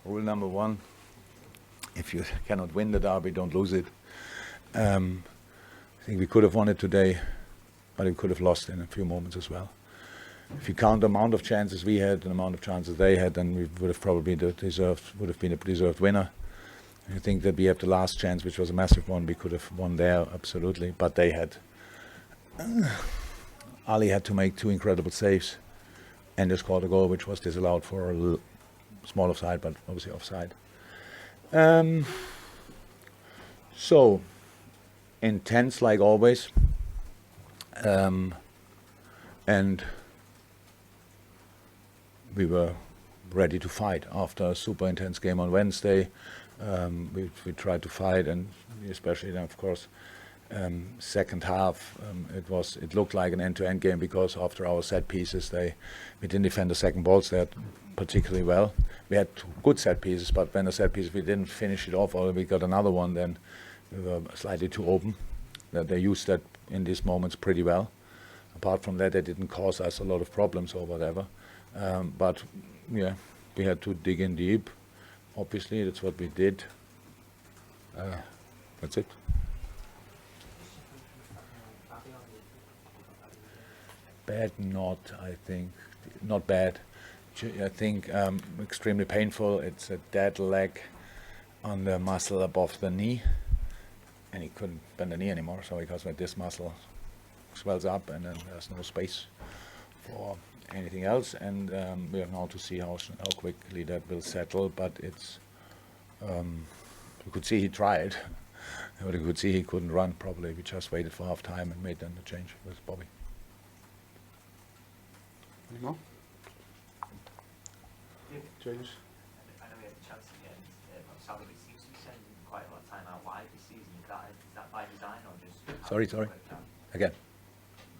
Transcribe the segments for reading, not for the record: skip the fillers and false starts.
Rule number one: if you cannot win the derby, don't lose it. I think we could have won it today, but we could have lost in a few moments as well. If you count the amount of chances we had and the amount of chances they had, then we would have probably been a deserved winner. I think that we have the last chance, which was a massive one. We could have won there, absolutely, but they had. Ali had to make 2 incredible saves, and they scored a goal which was disallowed for a small offside, but obviously offside. So intense like always, and we were ready to fight after a super intense game on Wednesday. We tried to fight, and especially then, of course, second half, it looked like an end-to-end game, because after our set pieces, we didn't defend the second balls there particularly well. We had good set pieces, but when the set pieces we didn't finish it off, or we got another one, then we were slightly too open. That they used that in these moments pretty well. Apart from that, they didn't cause us a lot of problems or whatever. But yeah, we had to dig in deep. Obviously, that's what we did. That's it. Bad, I think. Not bad. I think extremely painful. It's a dead leg on the muscle above the knee, and he couldn't bend the knee anymore. So because when this muscle swells up, and then there's no space for anything else, and we have now to see how quickly that will settle. But it's you could see he tried, but you could see he couldn't run. Probably we just waited for half time and made then the change with Bobby. Any more? James? I know we had a chance again. Mo Salah seems to be spending quite a lot of time out wide this season. Is that by design or just? Sorry. Again.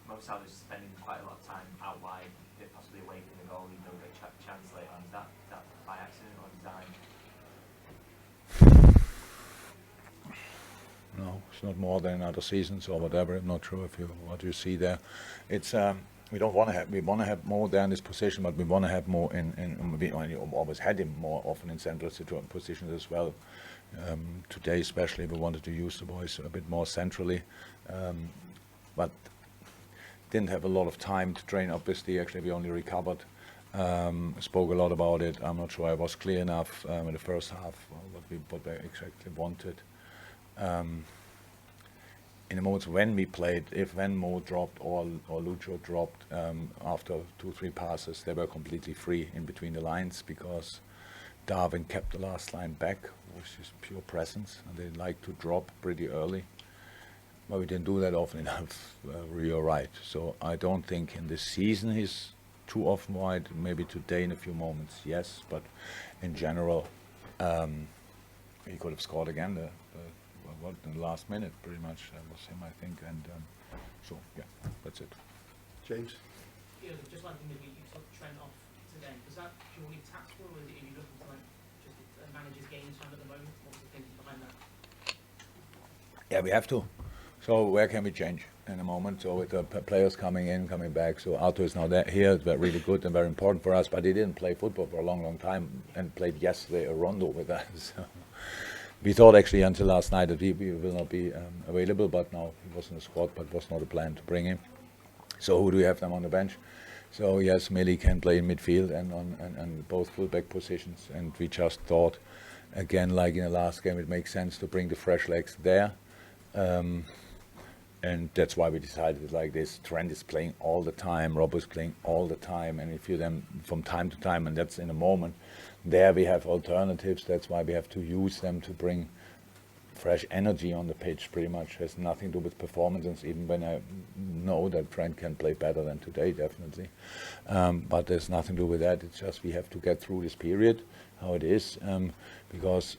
Mo Salah's spending quite a lot of time out wide, possibly away from the goal. You don't get a chance later on. Is that by accident or design? No, it's not more than other seasons or whatever. I'm not sure what you see there. It's we want to have more there in this position, but we want to have more we always had him more often in central positions as well. Today especially, we wanted to use the boys a bit more centrally, but didn't have a lot of time to train. Obviously, actually, we only recovered. Spoke a lot about it. I'm not sure I was clear enough in the first half what they exactly wanted. In the moments when we played, when Mo dropped or Lucho dropped after 2-3 passes, they were completely free in between the lines, because Darwin kept the last line back, which is pure presence, and they like to drop pretty early. But we didn't do that often enough. You're right. So I don't think in this season he's too often wide. Maybe today in a few moments, yes. But in general, he could have scored again. In the last minute, pretty much. That was him, I think. And so, yeah, that's it. James? Yeah, just like maybe you took Trent off today. Was that purely tactical, or are you looking to just manage his game time at the moment? What's the thinking behind that? Yeah, we have to. So where can we change in a moment? So with the players coming in, coming back. So Arthur is now here. It's really good and very important for us. But he didn't play football for a long, long time, and played yesterday a rondo with us. So we thought actually until last night that he will not be available, but now he was in the squad, but was not a plan to bring him. So who do we have them on the bench? So yes, Millie can play in midfield and on both fullback positions, and we just thought, again, like in the last game, it makes sense to bring the fresh legs there, and that's why we decided it like this. Trent is playing all the time, Rob is playing all the time, and if you then from time to time, and that's in a moment, there we have alternatives. That's why we have to use them to bring fresh energy on the pitch. Pretty much has nothing to do with performances, even when I know that Trent can play better than today, definitely. But there's nothing to do with that. It's just we have to get through this period, how it is, because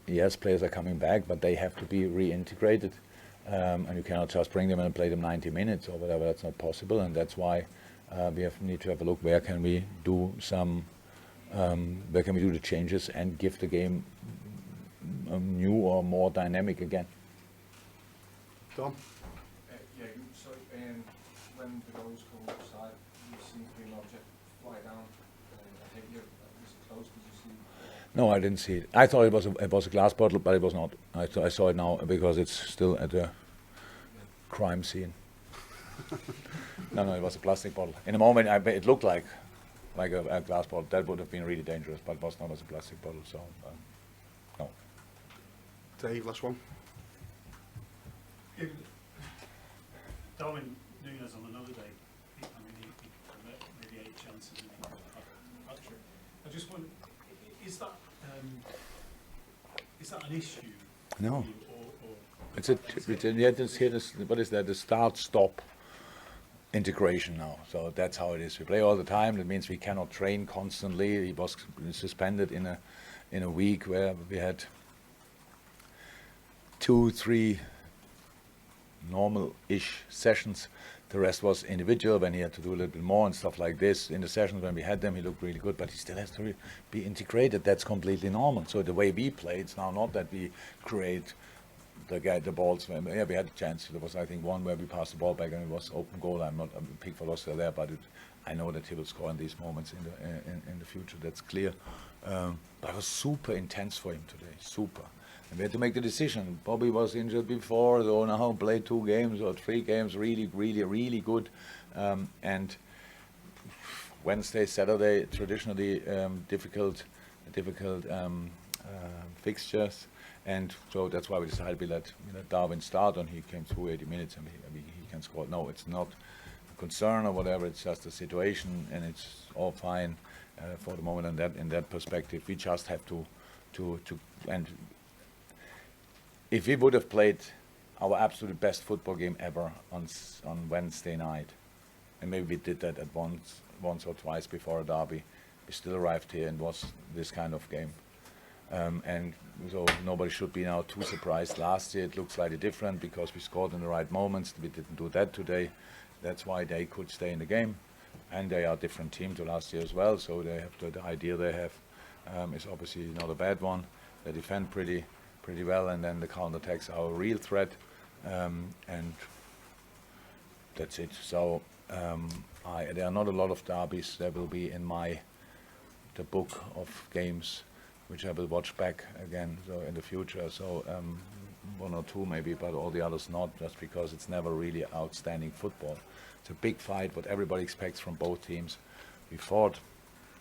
yes, players are coming back, but they have to be reintegrated, and you cannot just bring them and play them 90 minutes or whatever. That's not possible, and that's why we need to have a look where can we do the changes and give the game a new or more dynamic again. Tom? Yeah, so when the goals come offside, you seem to be an object fly down. I think you're close. Did you see? No, I didn't see it. I thought it was a glass bottle, but it was not. I saw it now because it's still at the crime scene. No, it was a plastic bottle. In a moment, it looked like a glass bottle. That would have been really dangerous, but it was not as a plastic bottle. So, no. Dave, last one. Darwin Núñez on another day, he got maybe 8 chances and he got a hat-trick. I just wonder, is that an issue? No. for you, or It's what is that? The start-stop integration now. So that's how it is. We play all the time. That means we cannot train constantly. He was suspended in a week where we had 2-3 normal-ish sessions. The rest was individual when he had to do a little bit more and stuff like this. In the sessions when we had them, he looked really good, but he still has to be integrated. That's completely normal. So the way we play, it's now not that we create the balls. Yeah, we had a chance. There was, I think, one where we passed the ball back and it was open goal. Pickford was still there, but I know that he will score in these moments in the future. That's clear. But it was super intense for him today. Super. And we had to make the decision. Bobby was injured before, so now played 2 games or 3 games, really, really, really good. And Wednesday, Saturday, traditionally difficult fixtures. And so that's why we decided we let Darwin start, and he came through 80 minutes and he can score. No, it's not a concern or whatever. It's just a situation, and it's all fine for the moment. And in that perspective, we just have to and. If we would have played our absolute best football game ever on Wednesday night, and maybe we did that at once or twice before a derby, we still arrived here and was this kind of game. And so nobody should be now too surprised. Last year it looked slightly different because we scored in the right moments. We didn't do that today. That's why they could stay in the game, and they are a different team to last year as well. So they have the idea they have is obviously not a bad one. They defend pretty well, and then the counter-attacks are a real threat, and that's it. So there are not a lot of derbies. There will be in the book of games which I will watch back again so in the future. So 1 or 2 maybe, but all the others not, just because it's never really outstanding football. It's a big fight, what everybody expects from both teams. We fought,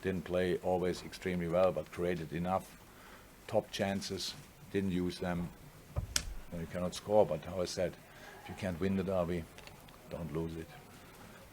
didn't play always extremely well, but created enough top chances. Didn't use them. You cannot score, but how I said, if you can't win the derby, don't lose it.